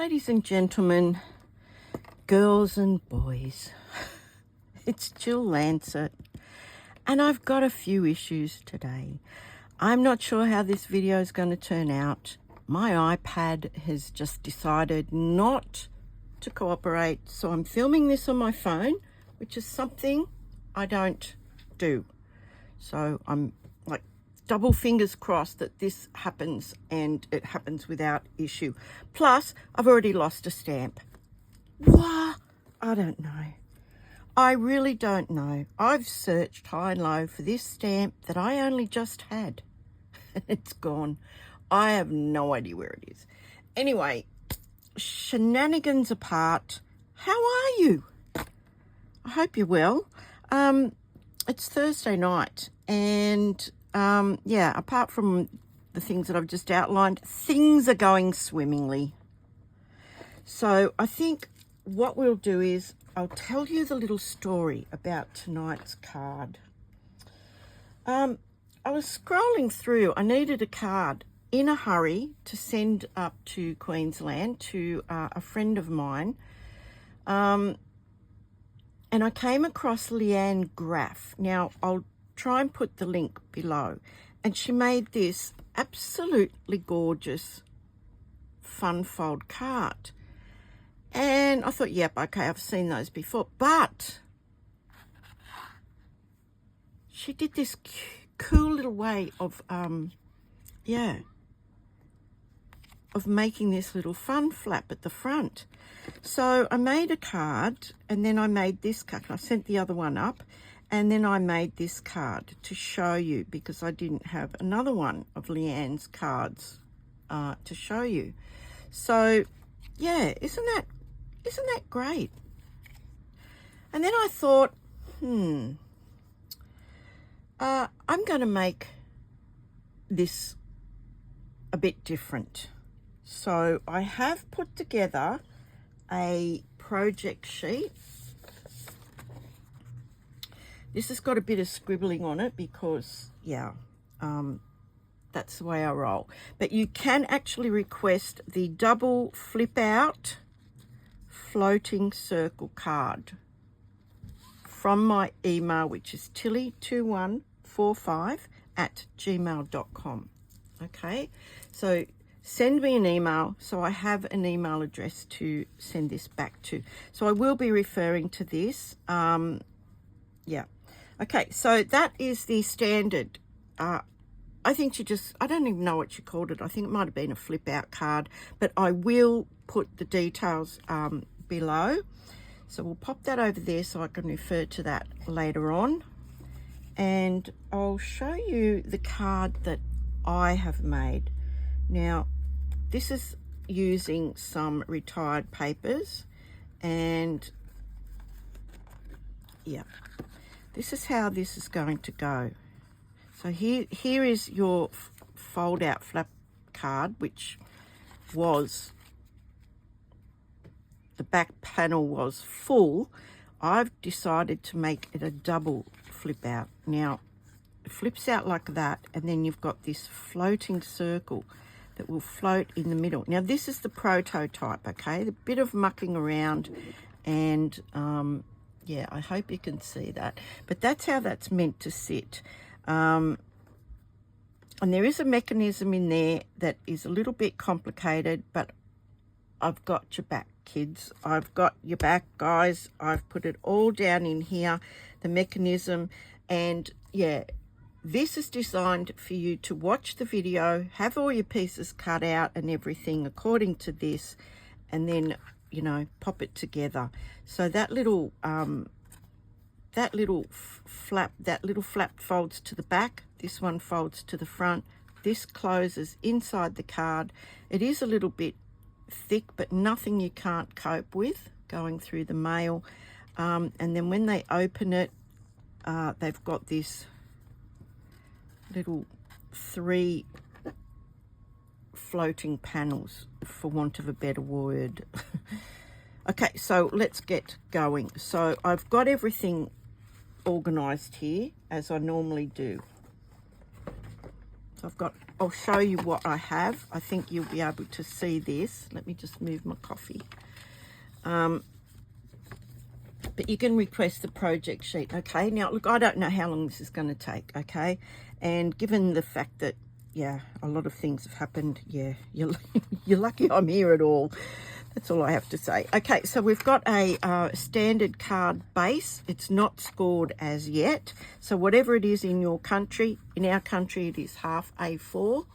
Ladies and gentlemen, girls and boys, it's Jill Lancet, and I've got a few issues today. I'm not sure how this video is going to turn out. My iPad has just decided not to cooperate, so I'm filming this on my phone, which is something I don't do. So I'm like double fingers crossed that this happens and it happens without issue. Plus, I've already lost a stamp. What? I don't know. I really don't know. I've searched high and low for this stamp that I only just had. And it's gone. I have no idea where it is. Anyway, shenanigans apart, how are you? I hope you're well. It's Thursday night, and yeah, apart from the things that I've just outlined, things are going swimmingly. So I think what we'll do is I'll tell you the little story about tonight's card. I was scrolling through. I needed a card in a hurry to send up to Queensland to a friend of mine. And I came across Leanne Graff. Now, I'll try and put the link below. And she made this absolutely gorgeous fun fold card. And I thought, yep, okay, I've seen those before. But she did this cool little way of, of making this little fun flap at the front. So I made a card, and then I made this card. I sent the other one up, and then I made this card to show you because I didn't have another one of Leanne's cards to show you. So yeah, isn't that great? And then I thought, I'm going to make this a bit different. So I have put together a project sheet. This has got a bit of scribbling on it because, that's the way I roll. But you can actually request the double flip out floating circle card from my email, which is tilly2145@gmail.com. Okay, so send me an email so I have an email address to send this back to. So I will be referring to this. Okay, so that is the standard. I think I don't even know what you called it. I think it might have been a flip out card, but I will put the details below. So we'll pop that over there so I can refer to that later on. And I'll show you the card that I have made. Now, this is using some retired papers, and yeah, this is how this is going to go. So here is your fold out flap card, which was, the back panel was full. I've decided to make it a double flip out. Now, it flips out like that, and then you've got this floating circle that will float in the middle. Now, this is the prototype, okay? A bit of mucking around, and yeah, I hope you can see that. But that's how that's meant to sit. And there is a mechanism in there that is a little bit complicated, but I've got your back, kids. I've got your back, guys. I've put it all down in here, the mechanism. And yeah, this is designed for you to watch the video, have all your pieces cut out and everything according to this, and then, you know, pop it together. So that little flap folds to the back. This one folds to the front. This closes inside the card. It is a little bit thick, but nothing you can't cope with going through the mail. And then when they open it, they've got this little 3 floating panels, for want of a better word. Okay, so let's get going. So I've got everything organized here as I normally do. So I've got I'll show you what I have. I think you'll be able to see this. Let me just move my coffee. But you can request the project sheet, okay? Now, look, I don't know how long this is going to take, okay? And given the fact that, yeah, a lot of things have happened, yeah, you're lucky I'm here at all. That's all I have to say. Okay, so we've got a standard card base. It's not scored as yet. So whatever it is in your country, in our country, it is half A4.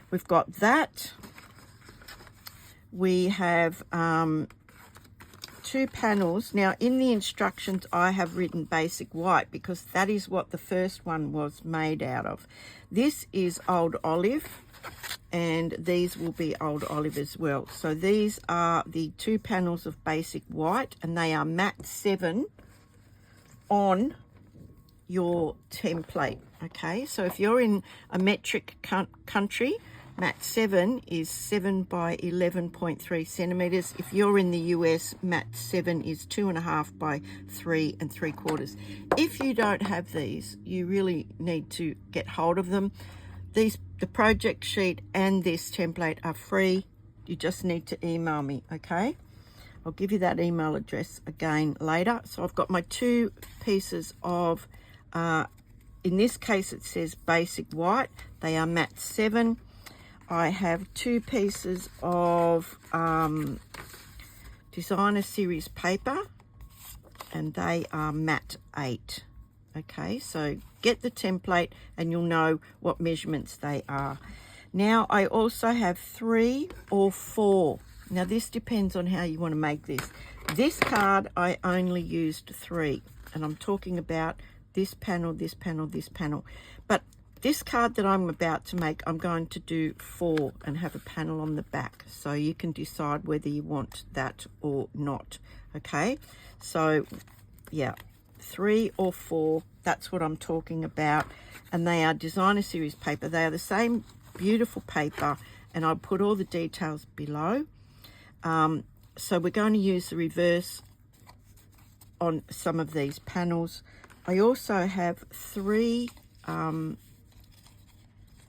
We've got that. We have 2 panels. Now, in the instructions, I have written basic white because that is what the first one was made out of. This is old olive, and these will be old olive as well. So these are the 2 panels of basic white, and they are matte 7 on your template. Okay, so if you're in a metric country, matte 7 is 7 by 11.3 centimeters. If you're in the US, matte 7 is 2.5 by 3 3/4. If you don't have these, you really need to get hold of them. The project sheet and this template are free. You just need to email me, okay? I'll give you that email address again later. So I've got my 2 pieces of, in this case it says basic white. They are matte 7. I have 2 pieces of designer series paper, and they are matte 8. Okay, so get the template and you'll know what measurements they are. Now I also have 3 or 4. Now this depends on how you want to make this. This card I only used 3, and I'm talking about this panel, this panel, this panel. But this card that I'm about to make, I'm going to do 4 and have a panel on the back. So you can decide whether you want that or not. Okay, so yeah, 3 or 4, that's what I'm talking about. And they are designer series paper. They are the same beautiful paper, and I'll put all the details below. So we're going to use the reverse on some of these panels. I also have 3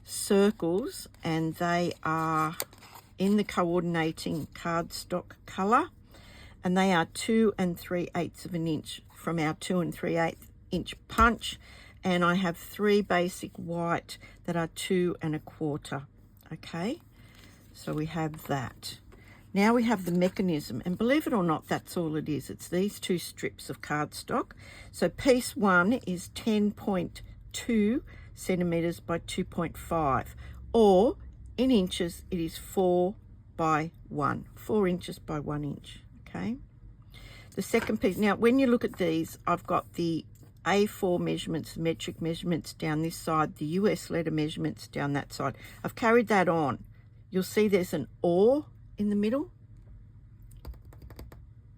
circles, and they are in the coordinating cardstock color, and they are 2 3/8 of an inch from our 2 3/8 inch punch. And I have 3 basic white that are 2 1/4. Okay, so we have that. Now we have the mechanism, and believe it or not, that's all it is. It's these 2 strips of cardstock. So piece 1 is 10.2 centimeters by 2.5, or in inches it is 4 by 1, 4 inches by 1 inch. Okay, the second piece, now when you look at these, I've got the A4 measurements, metric measurements down this side, the US letter measurements down that side. I've carried that on. You'll see there's an or in the middle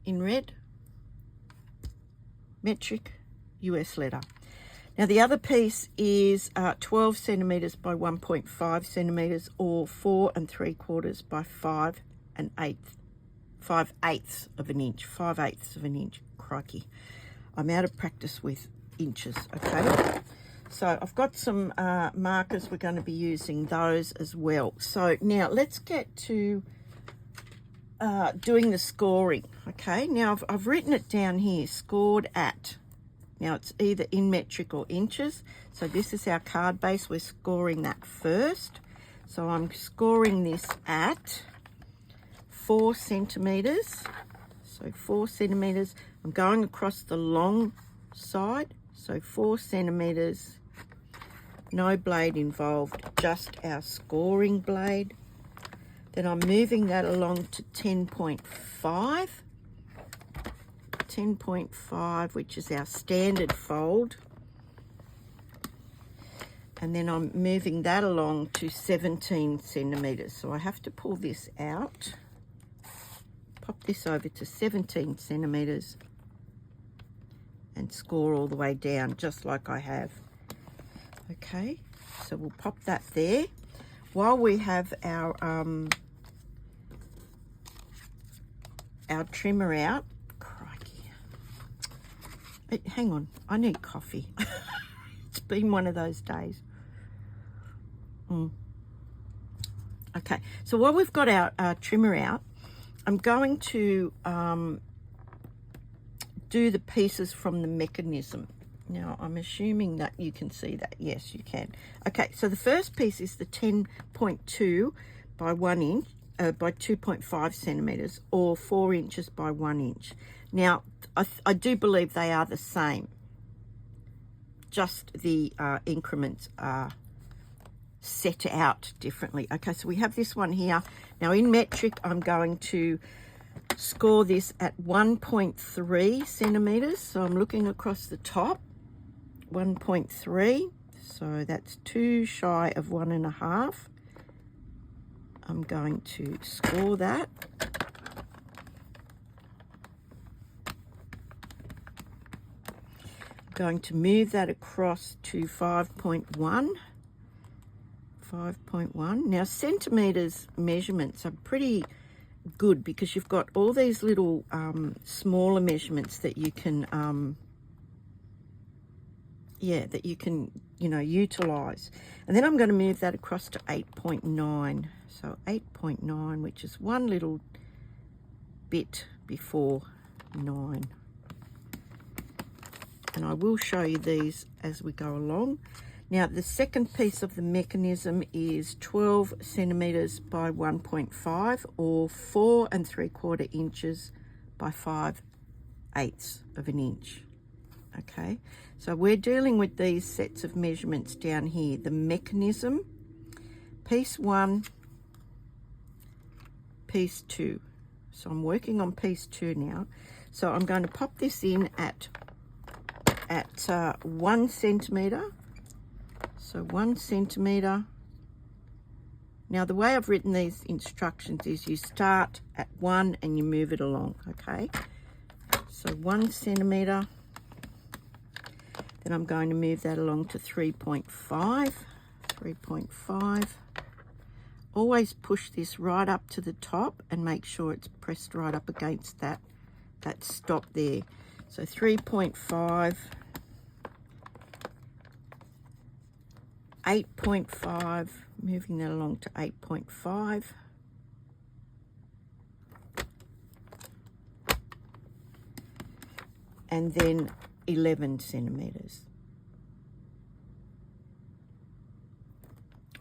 in red, metric, US letter. Now the other piece is 12 centimeters by 1.5 centimeters, or 4 3/4 by 5 5/8 of an inch. 5/8 of an inch. Crikey, I'm out of practice with inches. Okay, so I've got some markers. We're going to be using those as well. So now let's get to doing the scoring. Okay, now I've written it down here, scored at. Now it's either in metric or inches. So this is our card base. We're scoring that first. So I'm scoring this at 4 centimeters. So 4 centimeters. I'm going across the long side. So 4 centimeters. No blade involved, just our scoring blade. Then I'm moving that along to 10.5. 10.5, which is our standard fold, and then I'm moving that along to 17 centimeters. So I have to pull this out, pop this over to 17 centimeters, and score all the way down just like I have. Okay, so we'll pop that there while we have our trimmer out. Hang on, I need coffee. It's been one of those days. Okay, so while we've got our trimmer out, I'm going to do the pieces from the mechanism. Now, I'm assuming that you can see that. Yes, you can. Okay, so the first piece is the 10.2 by 1 inch, by 2.5 centimeters, or 4 inches by 1 inch. Now, I do believe they are the same. Just the increments are set out differently. Okay, so we have this one here. Now, in metric, I'm going to score this at 1.3 centimeters. So I'm looking across the top, 1.3. So that's 2 shy of 1.5. I'm going to score that. I'm going to move that across to 5.1. 5.1. Now, centimeters measurements are pretty good because you've got all these little smaller measurements that you can utilize. And then I'm going to move that across to 8.9. So 8.9, which is one little bit before 9. And I will show you these as we go along. Now, the second piece of the mechanism is 12 centimeters by 1.5, or 4 3/4 inches by 5/8 of an inch. Okay, so we're dealing with these sets of measurements down here. The mechanism, piece 1, piece 2. So I'm working on piece 2 now. So I'm going to pop this in at 1 centimeter. So 1 centimeter. Now, the way I've written these instructions is you start at 1 and you move it along, okay? So 1 centimeter. Then I'm going to move that along to 3.5. 3.5. Always push this right up to the top and make sure it's pressed right up against that stop there. So 3.5. 8.5, moving that along to 8.5. And then 11 centimeters.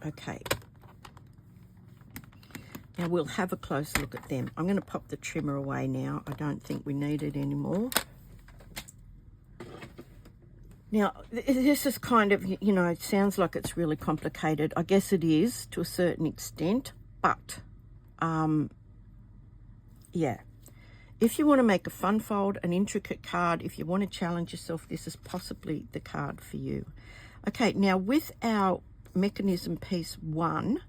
Okay. Now we'll have a close look at them. I'm going to pop the trimmer away now. I don't think we need it anymore. Now, this is kind of, it sounds like it's really complicated. I guess it is to a certain extent, but, yeah. If you want to make a fun fold, an intricate card, if you want to challenge yourself, this is possibly the card for you. Okay, now with our mechanism piece 1,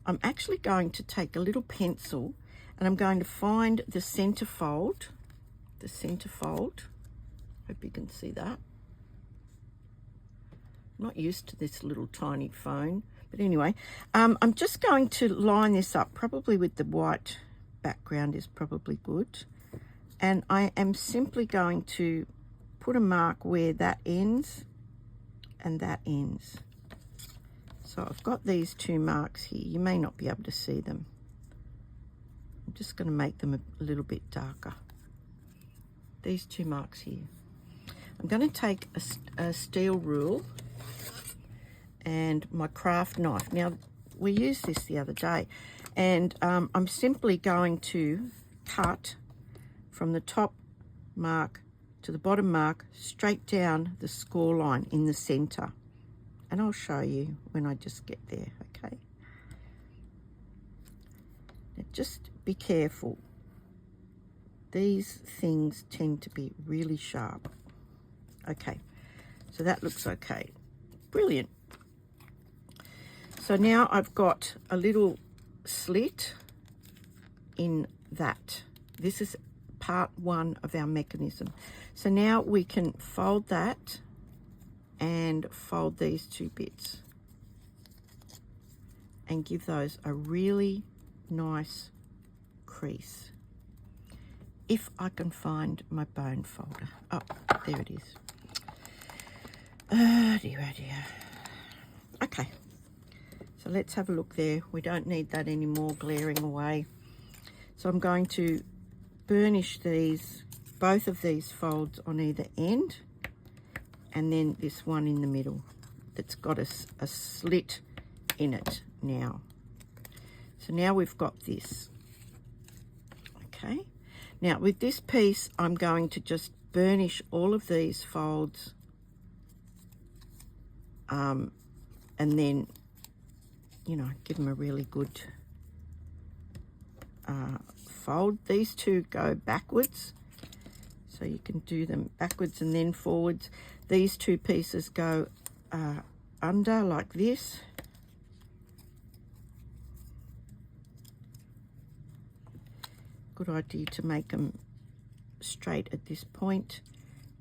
I'm actually going to take a little pencil and I'm going to find the center fold. Hope you can see that. Not used to this little tiny phone, but anyway, I'm just going to line this up, probably with the white background is probably good, and I am simply going to put a mark where that ends and that ends. So I've got these 2 marks here. You may not be able to see them. I'm just going to make them a little bit darker. These 2 marks here. I'm going to take a steel rule and my craft knife. Now, we used this the other day, and I'm simply going to cut from the top mark to the bottom mark straight down the score line in the center. And I'll show you when I just get there, okay? Now, just be careful. These things tend to be really sharp. Okay, so that looks okay. Brilliant. So now I've got a little slit in that. This is part 1 of our mechanism. So now we can fold that and fold these 2 bits and give those a really nice crease. If I can find my bone folder. Oh, there it is. Oh dear, oh dear. Okay. So So let's have a look there. We don't need that anymore glaring away. So I'm going to burnish these, both of these folds on either end, and then this one in the middle that's got a slit in it now. So now we've got this. Okay, now with this piece I'm going to just burnish all of these folds, and then, you know, give them a really good fold. These two go backwards, so you can do them backwards and then forwards. These two pieces go under like this. Good idea to make them straight at this point,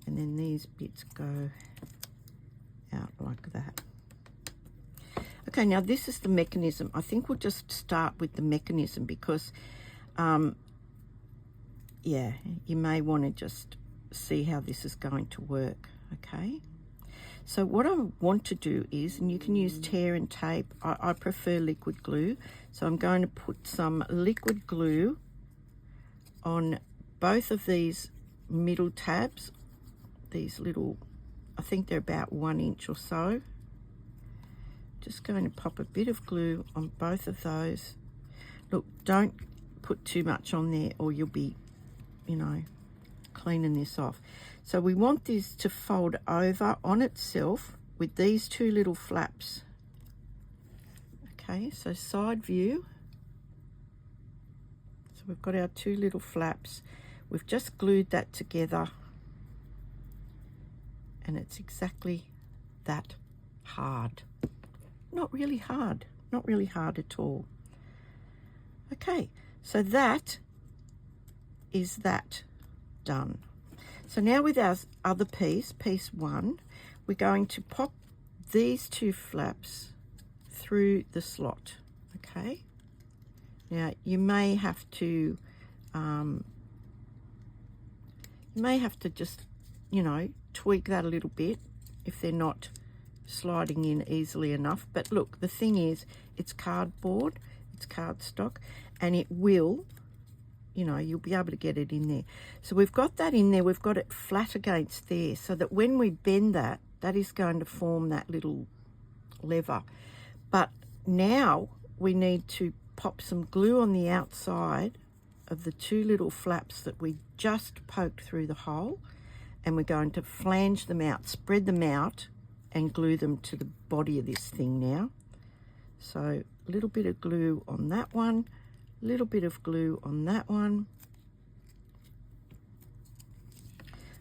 and then these bits go out like that. Okay, now this is the mechanism. I think we'll just start with the mechanism because yeah, you may want to just see how this is going to work. Okay, so what I want to do is, and you can use tear and tape, I prefer liquid glue, so I'm going to put some liquid glue on both of these middle tabs, these little, I think they're about 1 inch or so. Just going to pop a bit of glue on both of those. Look, don't put too much on there or you'll be, you know, cleaning this off. So we want this to fold over on itself with these two little flaps. Okay, so side view. So we've got our two little flaps. We've just glued that together, and it's exactly that hard. Not really hard, not really hard at all. Okay, so that is that done. So now with our other piece, piece 1, we're going to pop these two flaps through the slot. Okay, now you may have to just, you know, tweak that a little bit if they're not sliding in easily enough. But look, the thing is, it's cardboard, it's cardstock, and it will, you know, you'll be able to get it in there. So we've got that in there, we've got it flat against there, so that when we bend that, that is going to form that little lever. But now we need to pop some glue on the outside of the two little flaps that we just poked through the hole, and we're going to flange them out, spread them out, and glue them to the body of this thing now. So a little bit of glue on that one, a little bit of glue on that one.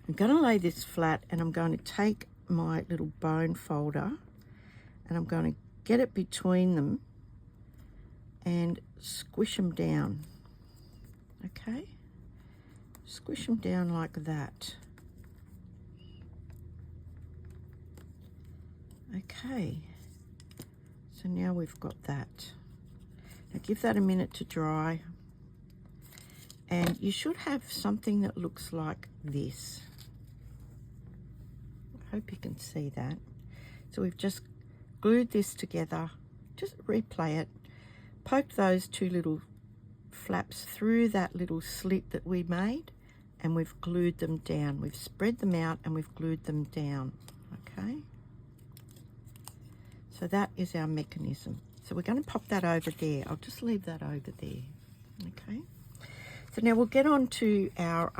I'm going to lay this flat, and I'm going to take my little bone folder and I'm going to get it between them and squish them down. Okay, squish them down like that. Okay, so now we've got that. Now give that a minute to dry, and you should have something that looks like this. I hope you can see that. So we've just glued this together, just replay it, poked those two little flaps through that little slit that we made, and we've glued them down. We've spread them out and we've glued them down. Okay, so that is our mechanism. So we're going to pop that over there. I'll just leave that over there. Okay, so now we'll get on to our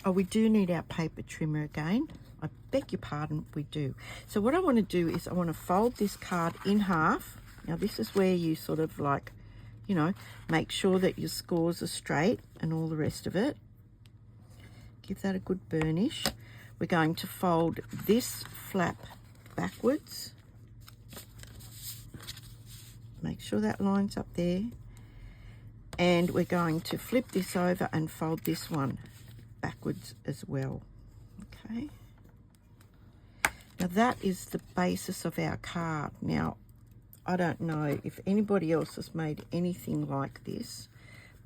oh, we do need our paper trimmer again. I beg your pardon, we do. So what I want to do is I want to fold this card in half. Now this is where you sort of like, you know, make sure that your scores are straight and all the rest of it. Give that a good burnish. We're going to fold this flap backwards. Make sure that lines up there. And we're going to flip this over and fold this one backwards as well. Okay. Now that is the basis of our card. Now, I don't know if anybody else has made anything like this,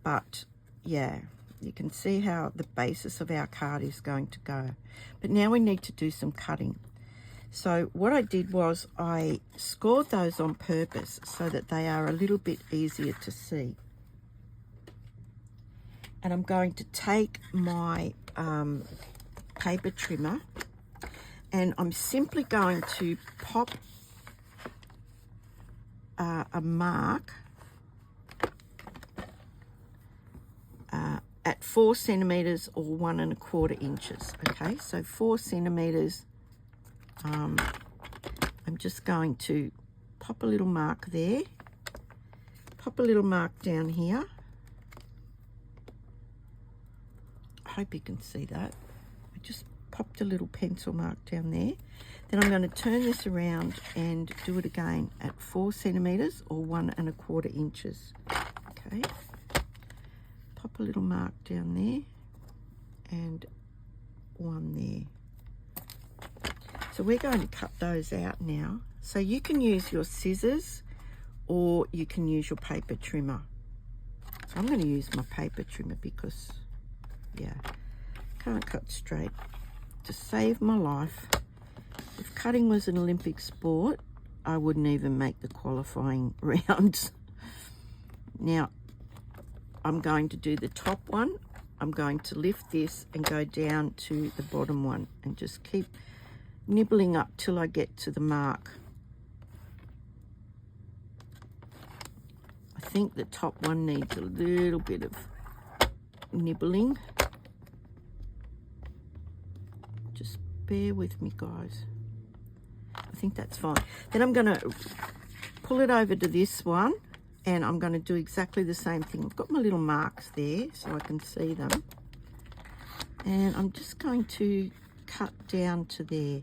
but yeah, you can see how the basis of our card is going to go. But now we need to do some cutting. So what I did was I scored those on purpose so that they are a little bit easier to see. And I'm going to take my paper trimmer, and I'm simply going to pop a mark at 4 centimeters or 1 1/4 inches. Okay, so 4 centimeters. I'm just going to pop a little mark there, pop a little mark down here. I hope you can see that. I just popped a little pencil mark down there. Then I'm going to turn this around and do it again at 4 centimeters or 1 1/4 inches. Okay, pop a little mark down there and one there. So we're going to cut those out now. So you can use your scissors or you can use your paper trimmer. So I'm going to use my paper trimmer because, yeah, can't cut straight. To save my life, if cutting was an Olympic sport, I wouldn't even make the qualifying rounds. Now, I'm going to do the top one. I'm going to lift this and go down to the bottom one and just keep nibbling up till I get to the mark. I think the top one needs a little bit of nibbling. Just bear with me, guys. I think that's fine. Then I'm going to pull it over to this one and I'm going to do exactly the same thing. I've got my little marks there so I can see them. And I'm just going to cut down to there.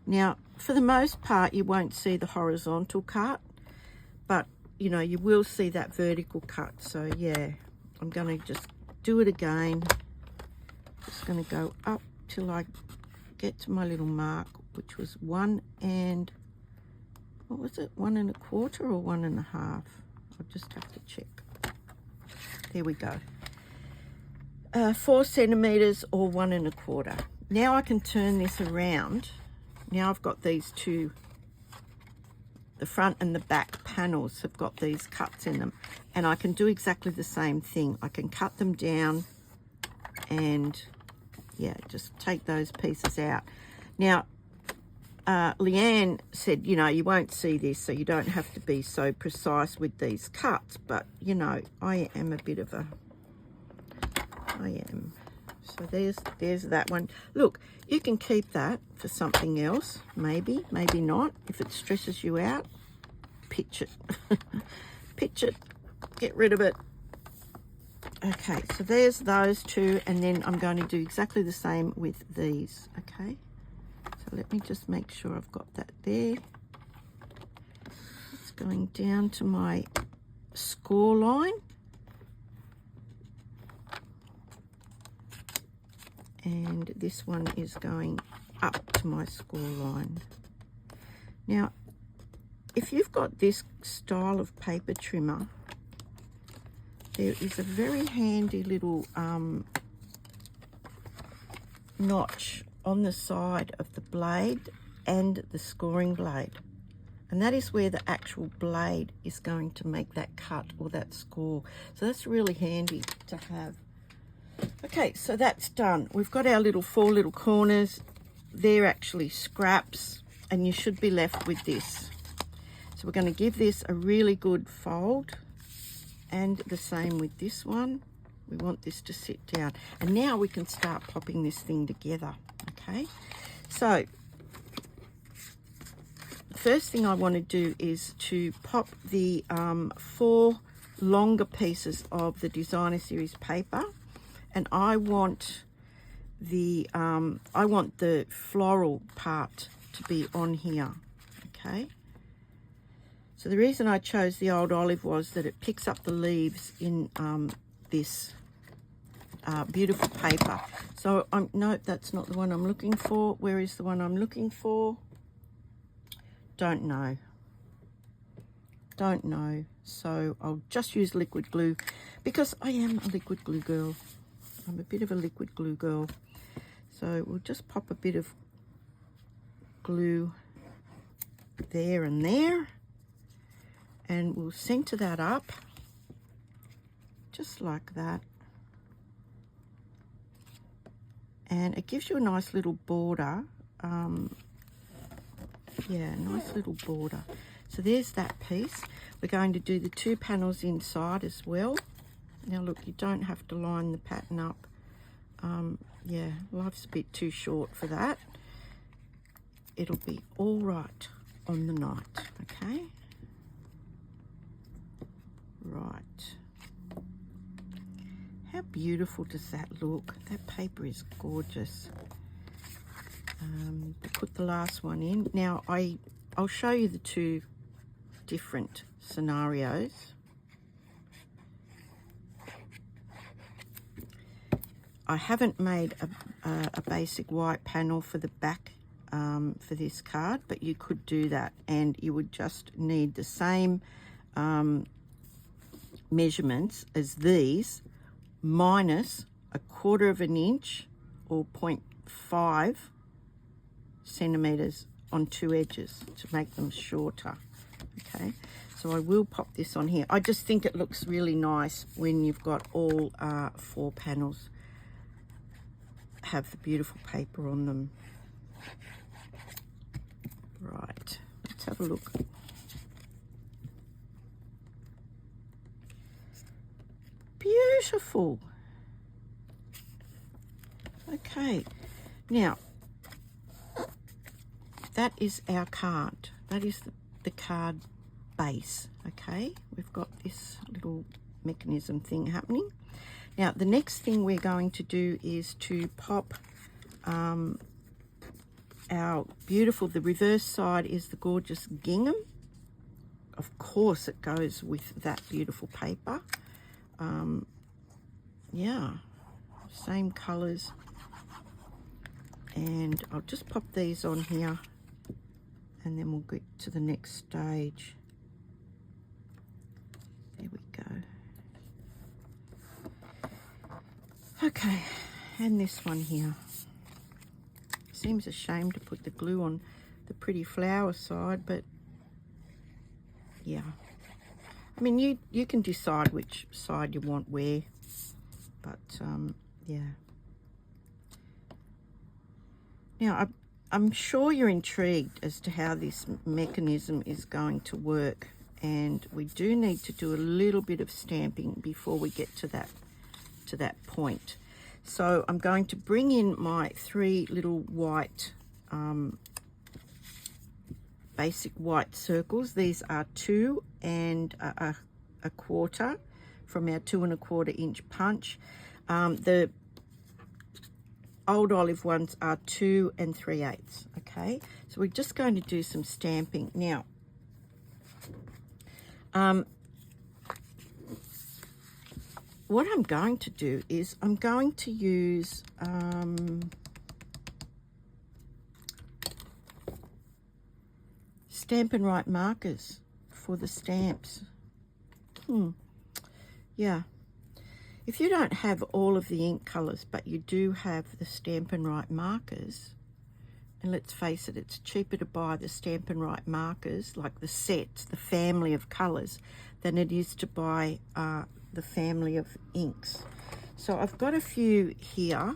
Now, for the most part, you won't see the horizontal cut, but, you know, you will see that vertical cut. So, yeah, I'm going to just do it again. Just going to go up till I get to my little mark, which was 1 and, what was it, 1 1/4 or 1 1/2? I'll just have to check. There we go. 4 centimeters or 1 1/4. Now I can turn this around. Now I've got these two, the front and the back panels have got these cuts in them, and I can do exactly the same thing. I can cut them down and, yeah, just take those pieces out. Now, Leanne said, you know, you won't see this, so you don't have to be so precise with these cuts, but, you know, I am a bit of a, I am. So there's that one. Look, you can keep that for something else, maybe, maybe not. If it stresses you out, pitch it. Pitch it, get rid of it. Okay, so there's those two, and then I'm going to do exactly the same with these, okay? So let me just make sure I've got that there. It's going down to my score line. And this one is going up to my score line. Now, if you've got this style of paper trimmer, there is a very handy little notch on the side of the blade and the scoring blade. And that is where the actual blade is going to make that cut or that score. So that's really handy to have. Okay, so that's done. We've got our four little corners. They're actually scraps, and you should be left with this. So we're going to give this a really good fold, and the same with this one. We want this to sit down. And now we can start popping this thing together, okay? So the first thing I want to do is to pop the 4 longer pieces of the Designer Series paper. And I want the floral part to be on here, okay? So the reason I chose the old olive was that it picks up the leaves in this beautiful paper. So no, that's not the one I'm looking for. Where is the one I'm looking for? Don't know. Don't know. So I'll just use liquid glue because I am a liquid glue girl. I'm a bit of a liquid glue girl. So we'll just pop a bit of glue there and there. And we'll center that up just like that. And it gives you a nice little border. Yeah, nice little border. So there's that piece. We're going to do the 2 panels inside as well. Now look, you don't have to line the pattern up. Yeah, life's a bit too short for that. It'll be all right on the night, okay? Right. How beautiful does that look? That paper is gorgeous. Put the last one in. Now I'll show you the 2 different scenarios. I haven't made a basic white panel for the back for this card, but you could do that, and you would just need the same measurements as these, minus 1/4 of an inch or 0.5 centimeters on 2 edges to make them shorter. Okay, so I will pop this on here. I just think it looks really nice when you've got all 4 panels have the beautiful paper on them. Right, let's have a look. Beautiful. Okay, now that is our card. That is the card base. Okay, we've got this little mechanism thing happening. Now the next thing we're going to do is to pop our beautiful, the reverse side is the gorgeous gingham. Of course it goes with that beautiful paper. Yeah, same colors. And I'll just pop these on here, and then we'll get to the next stage. There we go. Okay, and this one here. Seems a shame to put the glue on the pretty flower side, but yeah. I mean, you can decide which side you want where, but yeah. Now, I'm sure you're intrigued as to how this mechanism is going to work, and we do need to do a little bit of stamping before we get to that point. So I'm going to bring in my 3 little white, basic white circles. These are 2 and a 1/4 from our 2 1/4 inch punch. The old olive ones are 2 3/8. Okay, so we're just going to do some stamping now. What I'm going to do is I'm going to use Stampin' Write markers for the stamps. Yeah. If you don't have all of the ink colours, but you do have the Stampin' Write markers, and let's face it, it's cheaper to buy the Stampin' Write markers, like the sets, the family of colours, than it is to buy the family of inks. So I've got a few here,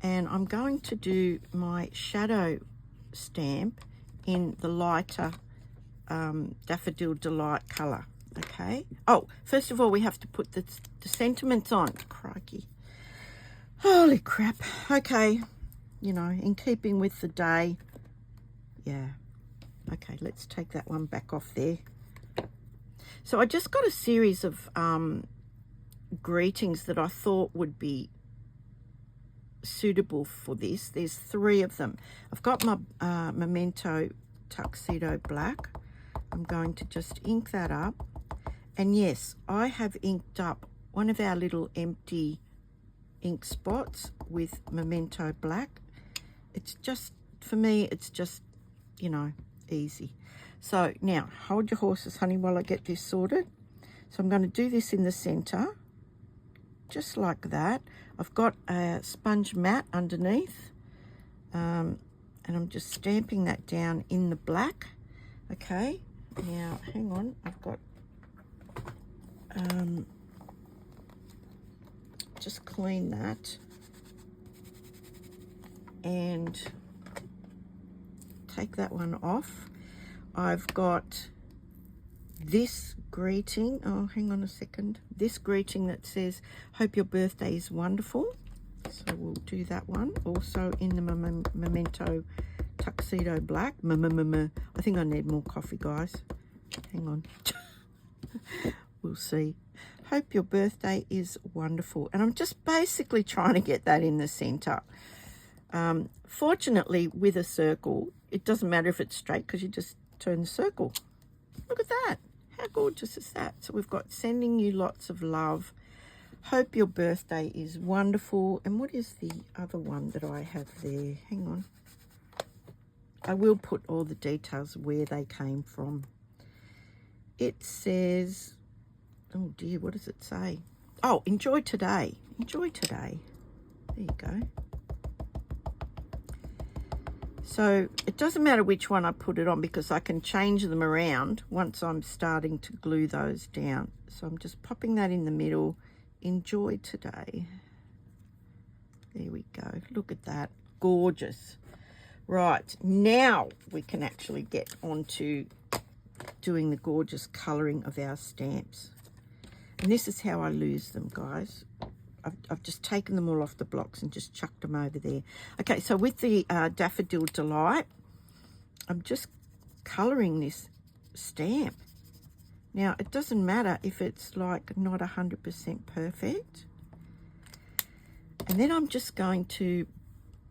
and I'm going to do my shadow stamp in the lighter Daffodil Delight colour. Okay. Oh, first of all, we have to put the sentiments on. Crikey. Holy crap. Okay. You know, in keeping with the day. Yeah. Okay, let's take that one back off there. So I just got a series of greetings that I thought would be suitable for this. There's 3 of them. I've got my Memento Tuxedo Black. I'm going to just ink that up. And yes, I have inked up one of our little empty ink spots with Memento Black. It's just, for me, it's just, you know, easy. So now, hold your horses, honey, while I get this sorted. So I'm going to do this in the center, just like that. I've got a sponge mat underneath, and I'm just stamping that down in the black. Okay, now hang on, I've got just clean that and take that one off. I've got this greeting, oh hang on a second, this greeting that says hope your birthday is wonderful, so we'll do that one also in the Memento Tuxedo Black. I think I need more coffee, guys, hang on. We'll see. Hope your birthday is wonderful, and I'm just basically trying to get that in the center. Fortunately, with a circle, it doesn't matter if it's straight because you just turn the circle. Look at that. How gorgeous is that? So we've got sending you lots of love. Hope your birthday is wonderful. And what is the other one that I have there? Hang on. I will put all the details where they came from. It says, oh dear, what does it say? Oh, enjoy today. Enjoy today. There you go. So it doesn't matter which one I put it on because I can change them around once I'm starting to glue those down. So I'm just popping that in the middle. Enjoy today. There we go. Look at that. Gorgeous. Right, now we can actually get on to doing the gorgeous colouring of our stamps. And this is how I lose them, guys. I've just taken them all off the blocks and just chucked them over there. Okay, so with the Daffodil Delight, I'm just colouring this stamp. Now, it doesn't matter if it's like not 100% perfect. And then I'm just going to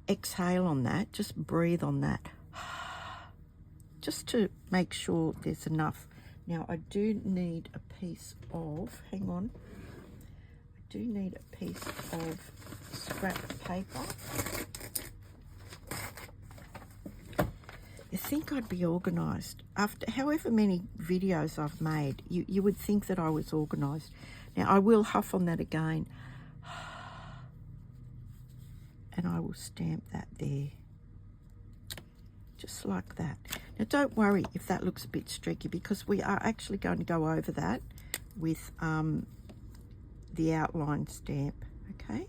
exhale on that, just breathe on that. Just to make sure there's enough. Now, I do need a piece of, hang on. I do need a piece of scrap paper. You think I'd be organised. After however many videos I've made, you would think that I was organised. Now, I will huff on that again. And I will stamp that there. Just like that. Now, don't worry if that looks a bit streaky because we are actually going to go over that with the outline stamp, okay?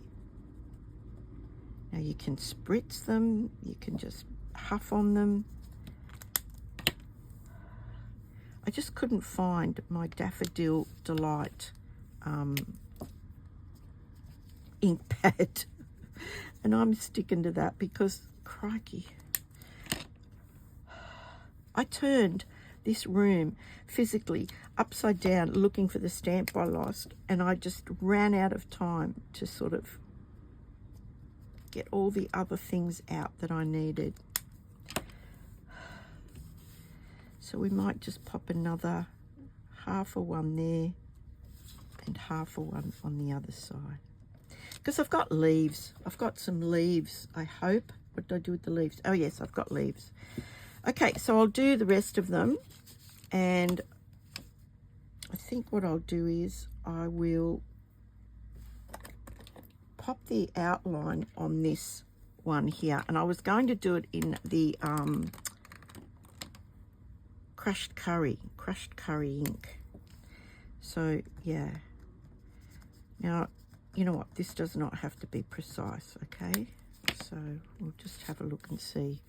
Now, you can spritz them. You can just huff on them. I just couldn't find my Daffodil Delight ink pad. And I'm sticking to that because, crikey, I turned this room physically upside down looking for the stamp I lost, and I just ran out of time to sort of get all the other things out that I needed. So we might just pop another half a one there and half a one on the other side. Because I've got leaves. I've got some leaves, I hope. What did I do with the leaves? Oh, yes, I've got leaves. Okay, so I'll do the rest of them. And I think what I'll do is I will pop the outline on this one here. And I was going to do it in the crushed curry ink. So, yeah. Now, you know what? This does not have to be precise, okay? So we'll just have a look and see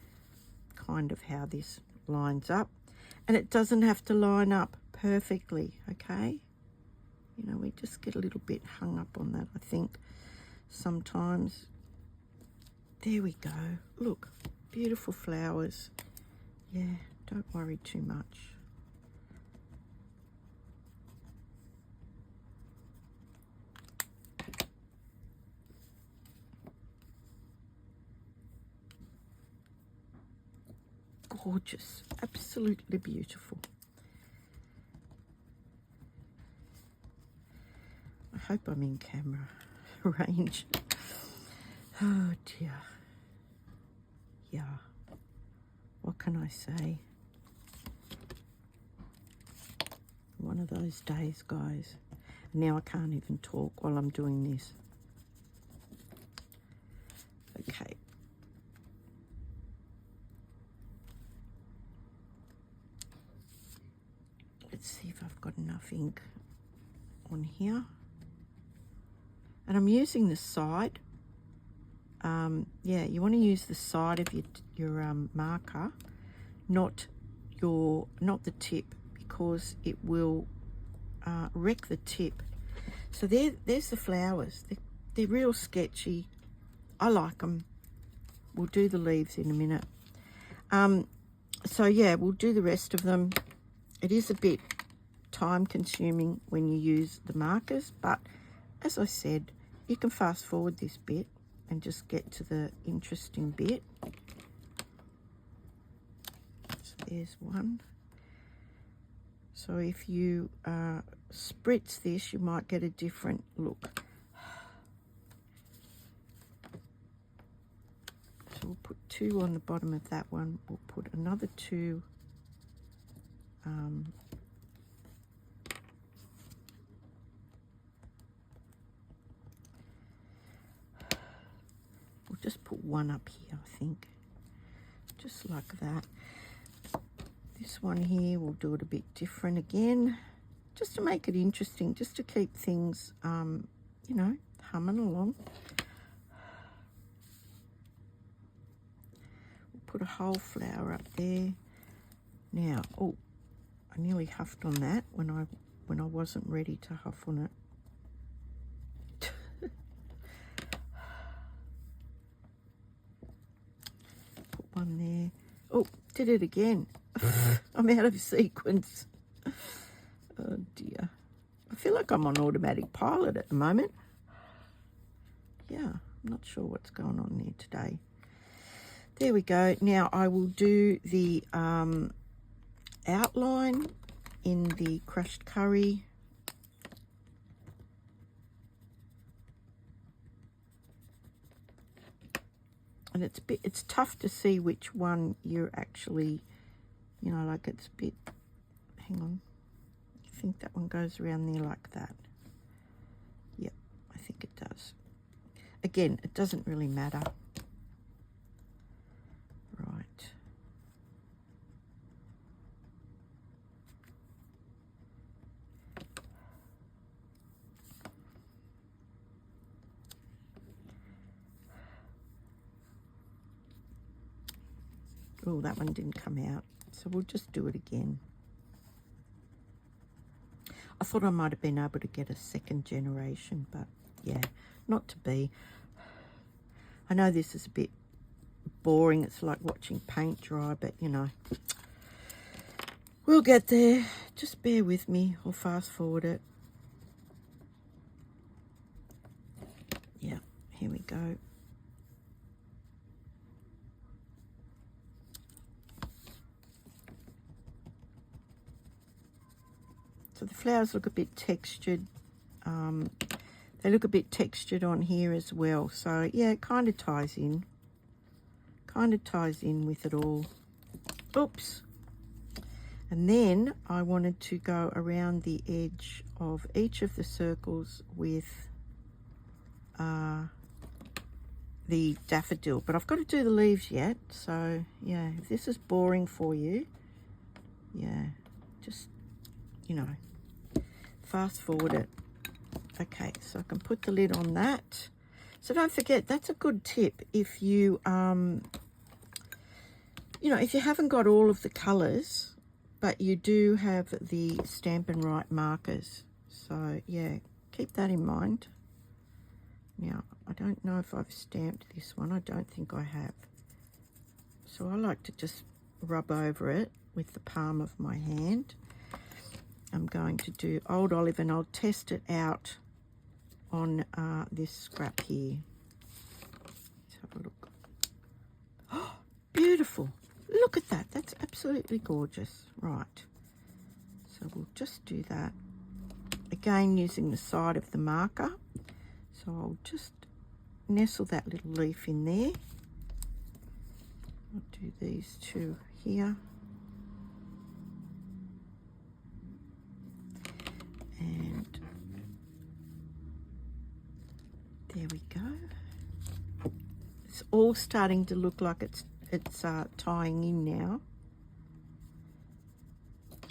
kind of how this lines up. And it doesn't have to line up perfectly, okay? You know, we just get a little bit hung up on that, I think, sometimes. There we go. Look, beautiful flowers. Yeah, don't worry too much. Gorgeous, absolutely beautiful. I hope I'm in camera range. Oh dear. Yeah. What can I say? One of those days, guys. Now I can't even talk while I'm doing this. Okay. Let's see if I've got enough ink on here. And I'm using the side. Yeah, you want to use the side of your marker, not the tip, because it will wreck the tip. So there's the flowers. They're real sketchy. I like them. We'll do the leaves in a minute. So yeah, we'll do the rest of them. It is a bit time consuming when you use the markers, but as I said, you can fast forward this bit and just get to the interesting bit. So there's one. So if you spritz this, you might get a different look. So we'll put 2 on the bottom of that one. We'll put another 2 we'll just put 1 up here, I think, just like that. This one here, we'll do it a bit different again, just to make it interesting, just to keep things, you know, humming along. We'll put a whole flower up there. Now, oh, I nearly huffed on that when I wasn't ready to huff on it. Put one there. Oh, did it again. I'm out of sequence. Oh dear. I feel like I'm on automatic pilot at the moment. Yeah, I'm not sure what's going on there today. There we go. Now I will do the outline in the crushed curry. And it's tough to see which one you're actually, you know, like it's a bit, hang on, I think that one goes around there like that. Yep, I think it does. Again, it doesn't really matter. Right. Oh, that one didn't come out, so we'll just do it again. I thought I might have been able to get a second generation, but yeah, not to be. I know this is a bit boring. It's like watching paint dry, but you know, we'll get there. Just bear with me or fast forward it. Yeah, here we go. So the flowers look a bit textured. They look a bit textured on here as well. So yeah, it kind of ties in. Kind of ties in with it all. Oops. And then I wanted to go around the edge of each of the circles with the daffodil. But I've got to do the leaves yet. So yeah, if this is boring for you, yeah, just, you know, fast forward it. Okay, so I can put the lid on that. So don't forget, that's a good tip if you, you know, if you haven't got all of the colours, but you do have the Stampin' Write markers. So yeah, keep that in mind. Now, I don't know if I've stamped this one. I don't think I have. So I like to just rub over it with the palm of my hand. I'm going to do Old Olive, and I'll test it out on this scrap here. Let's have a look. Oh, beautiful. Look at that. That's absolutely gorgeous. Right. So we'll just do that. Again, using the side of the marker. So I'll just nestle that little leaf in there. I'll do these two here. And there we go. It's all starting to look like it's tying in now.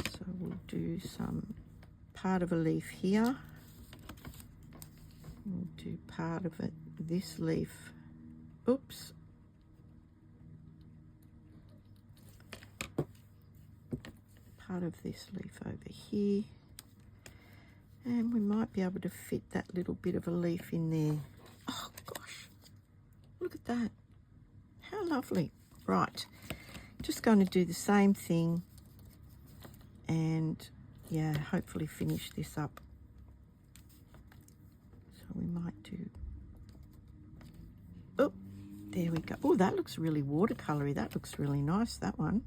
So we'll do some part of a leaf here. We'll do part of it, this leaf. Oops. Part of this leaf over here. And we might be able to fit that little bit of a leaf in there. Oh gosh, look at that. How lovely. Right, just going to do the same thing and yeah, hopefully finish this up. So we might do, oh, there we go. Oh, that looks really watercolory. That looks really nice, that one.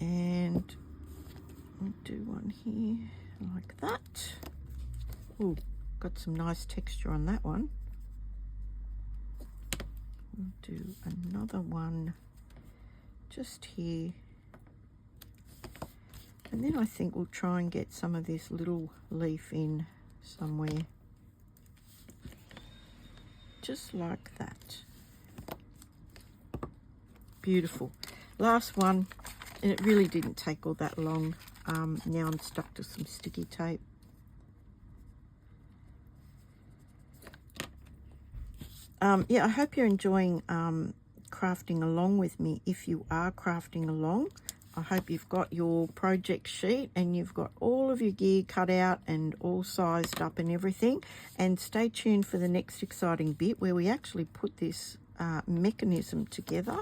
And we'll do one here like that. Oh, got some nice texture on that one. We'll do another one just here. And then I think we'll try and get some of this little leaf in somewhere. Just like that. Beautiful. Last one, and it really didn't take all that long. Now I'm stuck to some sticky tape. Yeah, I hope you're enjoying crafting along with me. If you are crafting along, I hope you've got your project sheet and you've got all of your gear cut out and all sized up and everything. And stay tuned for the next exciting bit where we actually put this mechanism together.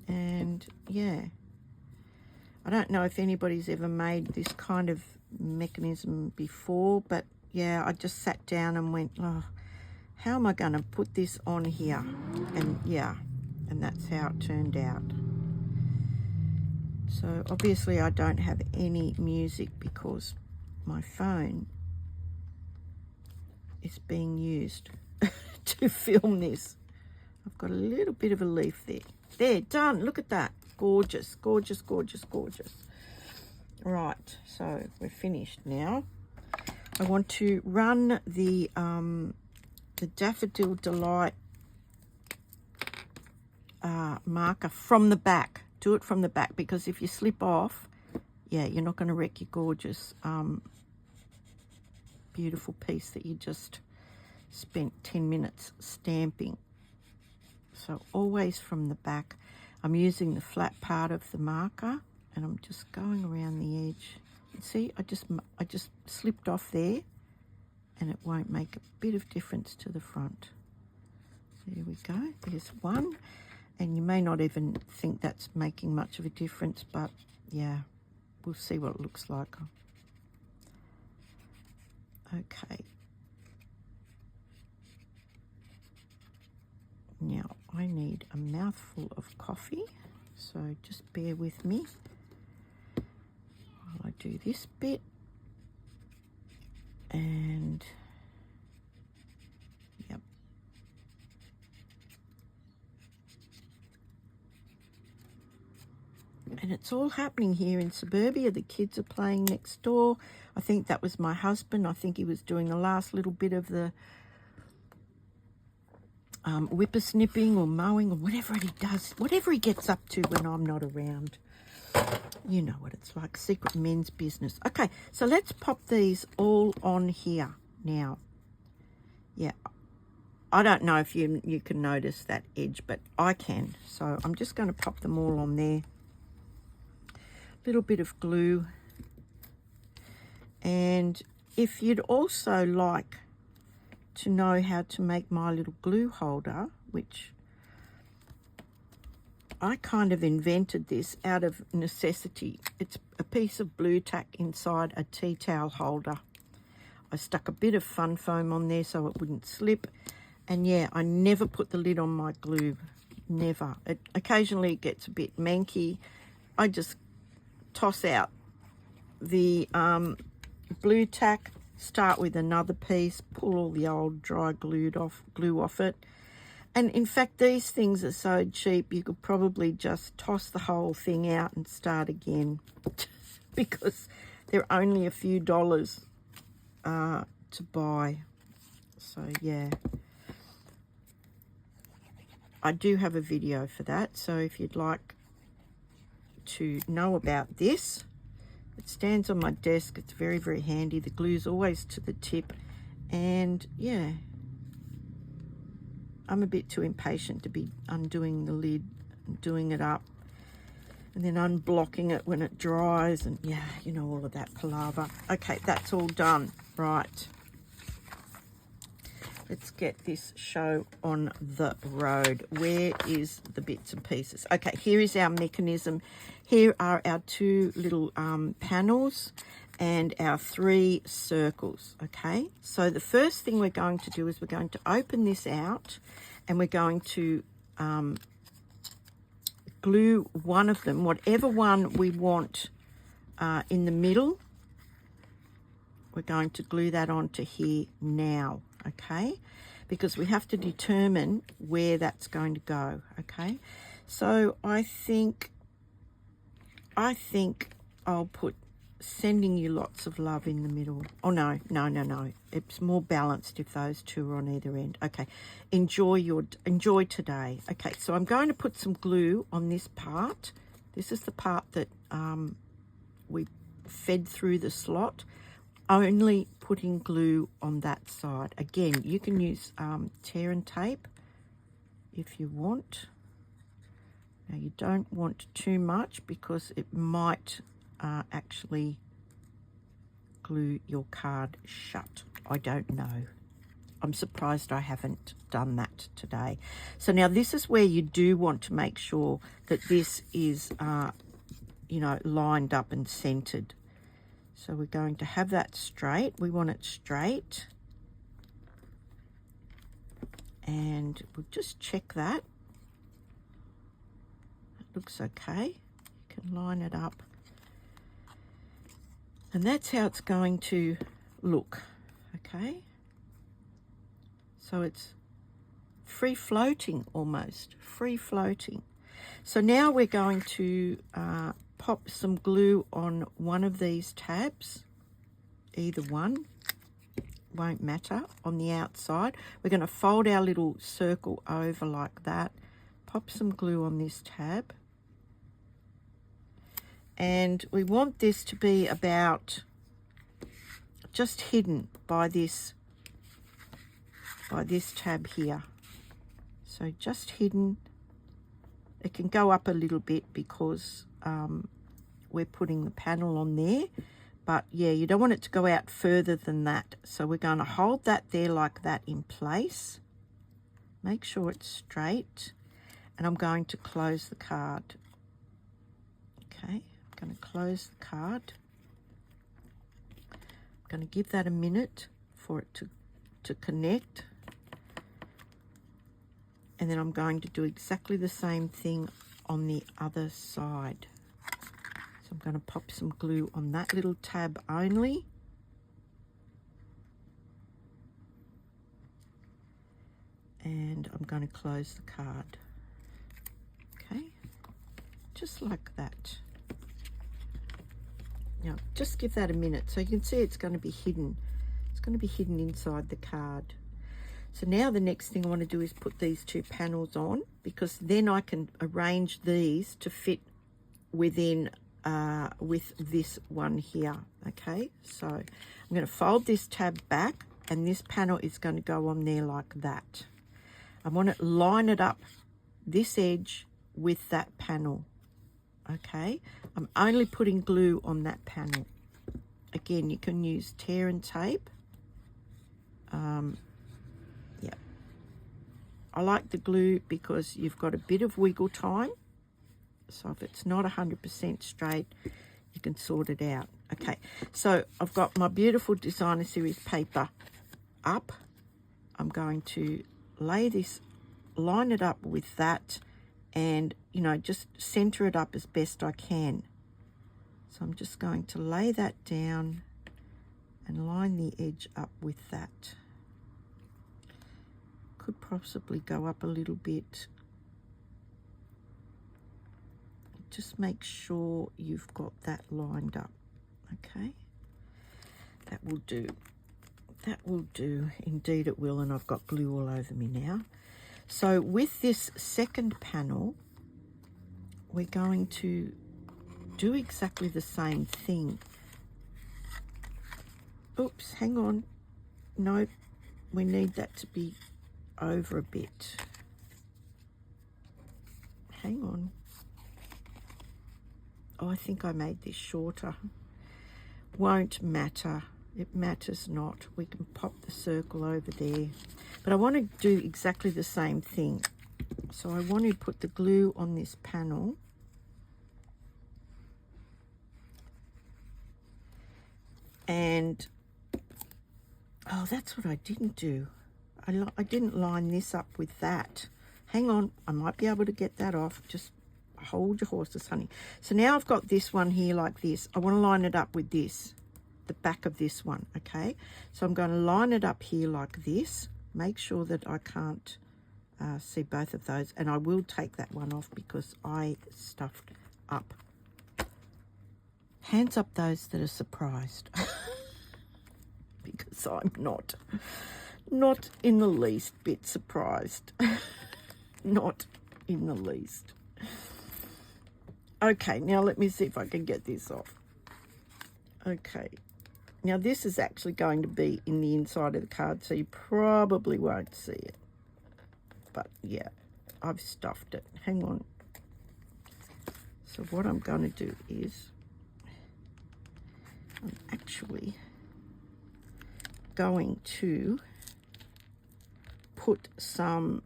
And yeah, I don't know if anybody's ever made this kind of mechanism before, but yeah, I just sat down and went, oh, how am I going to put this on here? And yeah, and that's how it turned out. So obviously I don't have any music because my phone is being used to film this. I've got a little bit of a leaf there. There, done. Look at that. Gorgeous, gorgeous, gorgeous, gorgeous. Right, so we're finished now. I want to run the Daffodil Delight marker from the back. Do it from the back, because if you slip off, yeah, you're not going to wreck your gorgeous, beautiful piece that you just spent 10 minutes stamping. So always from the back. I'm using the flat part of the marker and I'm just going around the edge. See, I just slipped off there and it won't make a bit of difference to the front. There we go. There's one. And you may not even think that's making much of a difference, but yeah, we'll see what it looks like. Okay. Now I need a mouthful of coffee, so just bear with me while I do this bit. And yep. And it's all happening here in suburbia. The kids are playing next door. I think that was my husband. I think he was doing the last little bit of the whippersnipping or mowing or whatever he does, whatever he gets up to when I'm not around. You know what it's like, secret men's business. Okay, so let's pop these all on here now. Yeah, I don't know if you can notice that edge, but I can. So I'm just going to pop them all on there. Little bit of glue. And if you'd also like to know how to make my little glue holder, which I kind of invented this out of necessity. It's a piece of blue tack inside a tea towel holder. I stuck a bit of fun foam on there so it wouldn't slip. And yeah, I never put the lid on my glue. Never. Occasionally it gets a bit manky. I just toss out the blue tack, start with another piece, pull all the old dry glue off it. And in fact, these things are so cheap, you could probably just toss the whole thing out and start again because they're only a few dollars to buy. So yeah, I do have a video for that. So if you'd like to know about this. It stands on my desk. It's very, very handy. The glue's always to the tip. And yeah, I'm a bit too impatient to be undoing the lid and doing it up and then unblocking it when it dries, and yeah, you know, all of that palaver. Okay, that's all done. Right. Let's get this show on the road. Where is the bits and pieces? Okay, here is our mechanism. Here are our two little panels and our 3 circles, okay? So the first thing we're going to do is we're going to open this out and we're going to glue one of them, whatever one we want in the middle. We're going to glue that onto here now, okay? Because we have to determine where that's going to go, okay? So I think I'll put sending you lots of love in the middle. Oh, no. It's more balanced if those two are on either end. Okay, enjoy today. Okay, so I'm going to put some glue on this part. This is the part that we fed through the slot. Only putting glue on that side. Again, you can use tear and tape if you want. Now, you don't want too much because it might actually glue your card shut. I don't know. I'm surprised I haven't done that today. So now this is where you do want to make sure that this is, you know, lined up and centered. So we're going to have that straight. We want it straight. And we'll just check that. It looks okay. You can line it up. And that's how it's going to look, okay? So it's free floating almost, free floating. So now we're going to pop some glue on one of these tabs, either one, won't matter, on the outside. We're going to fold our little circle over like that, pop some glue on this tab, and we want this to be about just hidden by this tab here. So just hidden. It can go up a little bit because we're putting the panel on there, but yeah, you don't want it to go out further than that. So we're going to hold that there like that in place. Make sure it's straight, and I'm going to close the card. Okay, I'm going to close the card. I'm going to give that a minute for it to connect. And then I'm going to do exactly the same thing on the other side. So I'm going to pop some glue on that little tab only. And I'm going to close the card. Okay, just like that. Now, just give that a minute so you can see it's going to be hidden. It's going to be hidden inside the card. So now the next thing I want to do is put these two panels on, because then I can arrange these to fit within with this one here. Okay, so I'm going to fold this tab back, and this panel is going to go on there like that. I want to line it up, this edge with that panel. Okay, I'm only putting glue on that panel. Again, you can use tear and tape. Yeah, I like the glue because you've got a bit of wiggle time. So if it's not 100% straight, you can sort it out. Okay, so I've got my beautiful designer series paper up. I'm going to lay this, line it up with that, and you know, just center it up as best I can. So I'm just going to lay that down and line the edge up with that. Could possibly go up a little bit. Just make sure you've got that lined up. Okay, that will do. That will do. Indeed it will, and I've got glue all over me now. So with this second panel, we're going to do exactly the same thing. Oops, hang on. No, we need that to be over a bit. Hang on. Oh, I think I made this shorter. Won't matter. It matters not. We can pop the circle over there. But I want to do exactly the same thing. So I want to put the glue on this panel. And, oh, that's what I didn't do. I didn't line this up with that. Hang on, I might be able to get that off. Just hold your horses, honey. So now I've got this one here like this. I want to line it up with this, the back of this one, okay? So I'm going to line it up here like this. Make sure that I can't see both of those. And I will take that one off because I stuffed up. Hands up those that are surprised. Because I'm not in the least bit surprised. Not in the least. Okay, now let me see if I can get this off. Okay, now this is actually going to be in the inside of the card, so you probably won't see it. But yeah, I've stuffed it. Hang on. So what I'm going to do is I'm actually going to put some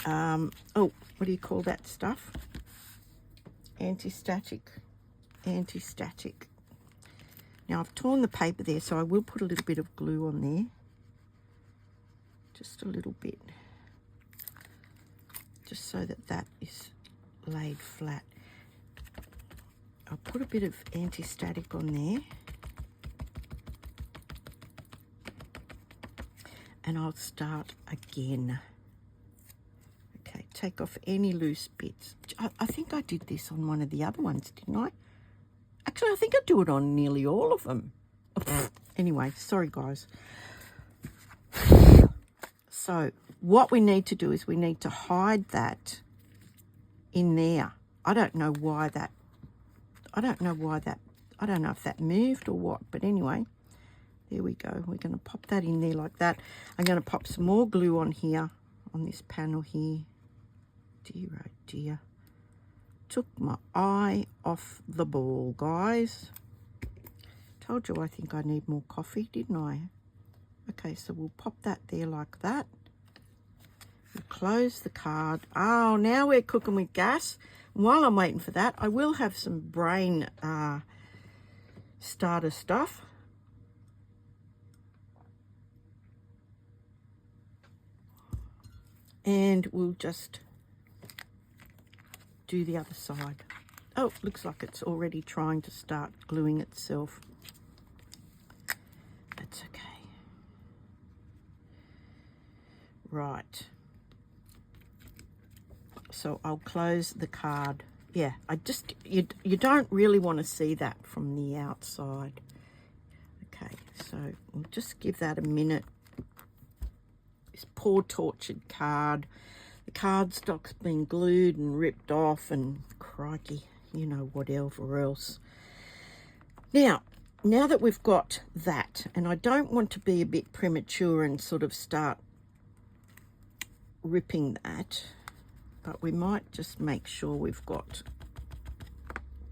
oh, what do you call that stuff? Anti-static. Now I've torn the paper there, so I will put a little bit of glue on there. Just a little bit. Just so that that is laid flat. I'll put a bit of anti-static on there. And I'll start again. Okay, take off any loose bits. I think I did this on one of the other ones, didn't I? Actually, I think I do it on nearly all of them. Anyway, sorry guys. So what we need to do is we need to hide that in there. I don't know why that, I don't know if that moved or what, but anyway, there we go. We're going to pop that in there like that. I'm going to pop some more glue on here, on this panel here. Dear, oh dear. Took my eye off the ball, guys. Told you I think I need more coffee, didn't I? Okay, so we'll pop that there like that. We'll close the card. Oh, now we're cooking with gas. While I'm waiting for that, I will have some brain starter stuff. And we'll just do the other side. Oh, looks like it's already trying to start gluing itself. That's okay. Right. So I'll close the card. Yeah, you don't really want to see that from the outside. Okay, so we'll just give that a minute. This poor tortured card. The cardstock's been glued and ripped off and crikey, you know, whatever else. Now that we've got that, and I don't want to be a bit premature and sort of start ripping that, but we might just make sure we've got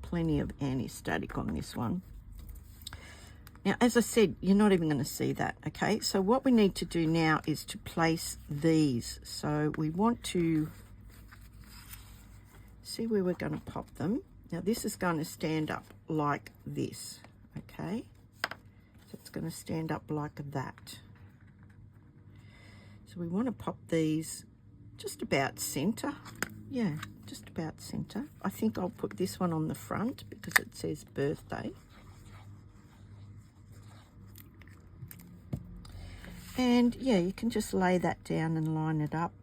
plenty of anti-static on this one. Now, as I said, you're not even going to see that, okay? So what we need to do now is to place these. So we want to see where we're going to pop them. Now, this is going to stand up like this, okay? So it's going to stand up like that. So we want to pop these just about center. Yeah, just about center. I think I'll put this one on the front because it says birthday. And yeah, you can just lay that down and line it up.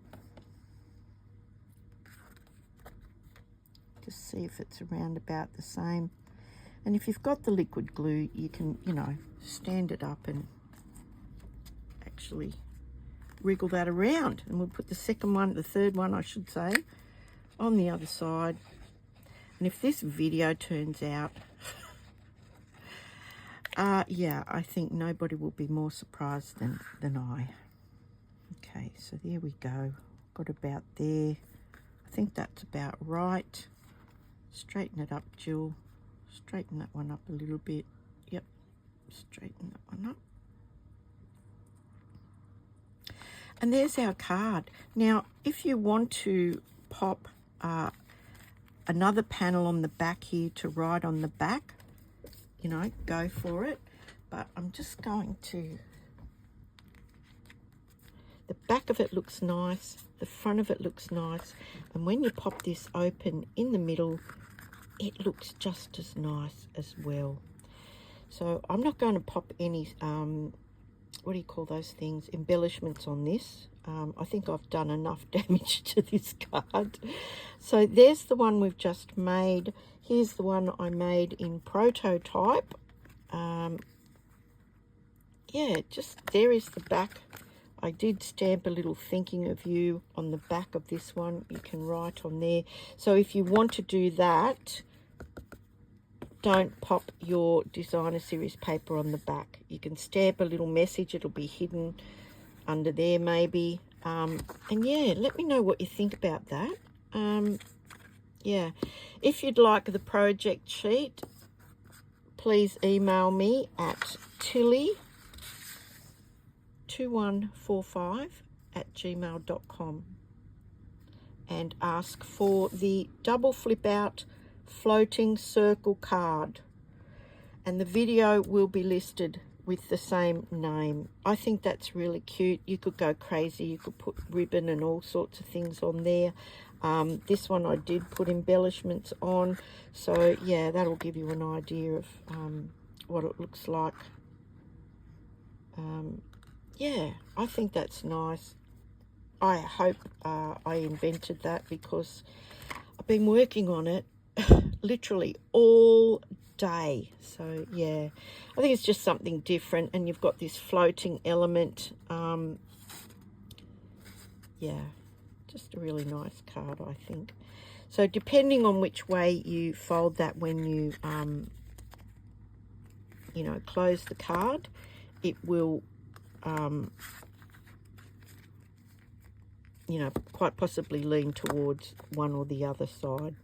Just see if it's around about the same. And if you've got the liquid glue, you can, you know, stand it up and actually wriggle that around. And we'll put the second one, the third one, I should say, on the other side. And if this video turns out, yeah, I think nobody will be more surprised than I. Okay, so there we go. Got about there. I think that's about right. Straighten it up, Jill. Straighten that one up a little bit. Yep, straighten that one up. And there's our card. Now, if you want to pop another panel on the back here to write on the back, you know, go for it. But I'm just going to... The back of it looks nice. The front of it looks nice. And when you pop this open in the middle, it looks just as nice as well. So I'm not going to pop any... what do you call those things, embellishments on this. I think I've done enough damage to this card. So there's the one we've just made. Here's the one I made in prototype. Yeah, just there is the back. I did stamp a little thinking of you on the back of this one. You can write on there. So if you want to do that, don't pop your designer series paper on the back. You can stamp a little message. It'll be hidden under there maybe. And yeah, let me know what you think about that. Yeah, if you'd like the project sheet, please email me at tilly2145@gmail.com and ask for the double flip out floating circle card, and the video will be listed with the same name. I think that's really cute. You could go crazy. You could put ribbon and all sorts of things on there. This one I did put embellishments on, so yeah, that'll give you an idea of what it looks like. Yeah, I think that's nice. I hope I invented that, because I've been working on it literally all day. So yeah, I think it's just something different, and you've got this floating element. Yeah, just a really nice card, I think. So depending on which way you fold that when you you know, close the card, it will you know, quite possibly lean towards one or the other side.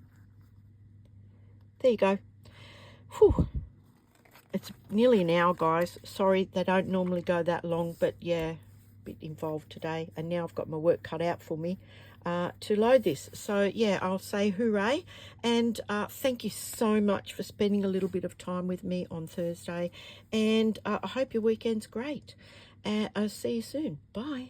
There you go. Whew. It's nearly an hour, guys. Sorry, they don't normally go that long, but yeah, a bit involved today. And now I've got my work cut out for me to load this. So yeah, I'll say hooray. And thank you so much for spending a little bit of time with me on Thursday. And I hope your weekend's great. I'll see you soon. Bye.